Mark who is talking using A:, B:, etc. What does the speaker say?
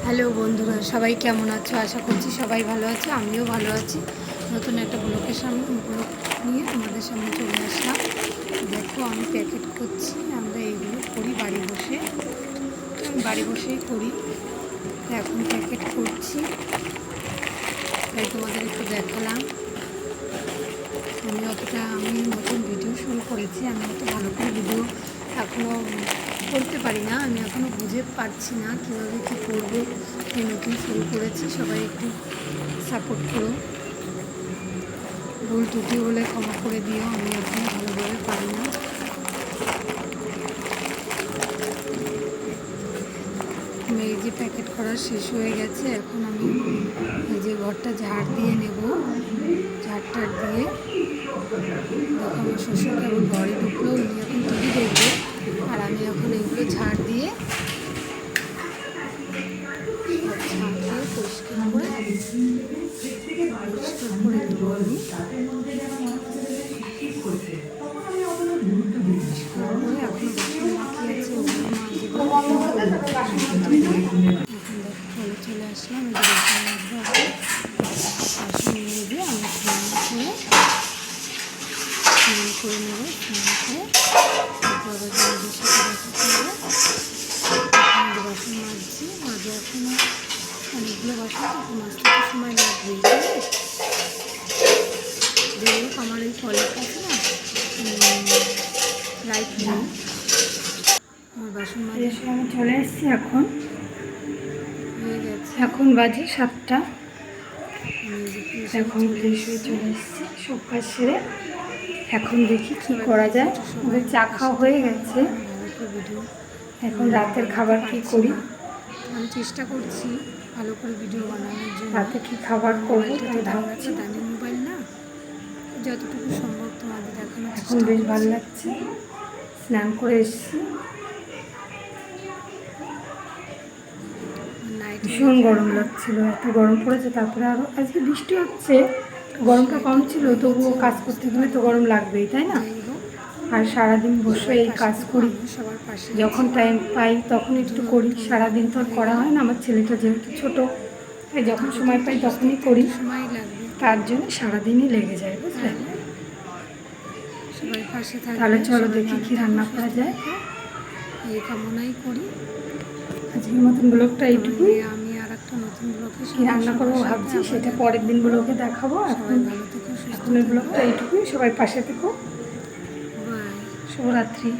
A: Hello বন্ধুরা, সবাই কেমন আছো? আশা করছি সবাই ভালো আছে, আমিও ভালো আছি। নতুন একটা ব্লগ নিয়ে তোমাদের সামনে চলে আসলাম। দেখো, আমি প্যাকেট করছি। আমরা এইগুলো করি বাড়ি বসে, আমি বাড়ি বসেই করি। এখন প্যাকেট করছি, তাই তোমাদের একটু দেখালাম। আমি নতুন ভিডিও শুরু করেছি। আমি অত ভালো করে ভিডিও এখনও করতে পারি না। আমি এখনও বুঝে পারছি না কীভাবে কী করবো। এই নতুন শুরু করেছি, সবাই একটু সাপোর্ট করো। ভুল ত্রুটি হলে ক্ষমা করে দিও, আমি এখনও ভালোভাবে পারি না। এই যে প্যাকেট করা শেষ হয়ে গেছে, এখন আমি এই যে ঘরটা ঝাড় দিয়ে নেব। ঝাড়টার দিয়ে দেখো, আমার শ্বশুর কেবল ঘরে ঢুকলো, উনি এখন টিভি দেখবে, আর আমি এখন এইগুলো ঝাড় দিয়ে পরিষ্কার করে নেবো আমি। চলে আসলাম, বাসন নিয়ে দিয়ে আমি স্নান করে নেবো। স্নান করে তারপর বাসন মাজছি। মাঝে এখনো অনেকগুলো বাসন, তো মাজতে তো সময় লাগবেই। যাই হোক, আমার এই কলের কাছে না লাইট নেই। আমার বাসন মাজার সময় চলে এসেছি। এখন হয়ে গেছে, এখন বাজে 7টা। এখন ফ্রেশ হয়ে চলে এসেছি, সব কাজ সেরে। এখন দেখি কি করা যায়। ওদের চা খাওয়া হয়ে গেছে, এখন রাতের খাবার কি করি। আমি চেষ্টা করছি ভালো করে ভিডিও বানানোর জন্য। রাতে কি খাবার করবো তাই ভাবছি। দামি মোবাইল না, যতটুকু সম্ভব তোমাদের দেখানো। এখন বেশ ভালো লাগছে, স্নান করে এসেছি। ভীষণ গরম লাগছিল, এত গরম পড়েছে। তারপরে আরও আজকে বৃষ্টি হচ্ছে, গরমটা কম ছিল, তবুও কাজ করতে গেলে তো গরম লাগবেই, তাই না? আর সারাদিন বসে এই কাজ করি, যখন টাইম পাই তখন একটু করি। সারাদিন তো আর করা হয় না, আমার ছেলেটা যেহেতু ছোটো, তাই যখন সময় পাই তখনই করি। তার জন্য সারাদিনই লেগে যায়, বুঝলে? তাহলে চলো দেখি কি রান্না করা যায়। এই কামনাই করি। আজকের মতন ব্লগটা এইটুকুই। আমি আর একটা নতুন ব্লগে কি রান্না করবো ভাবছি, সেটা পরের দিন ব্লগে দেখাবো। এখনের ব্লগটা এইটুকুই। সবাই পাশে থেকো। শুভরাত্রি।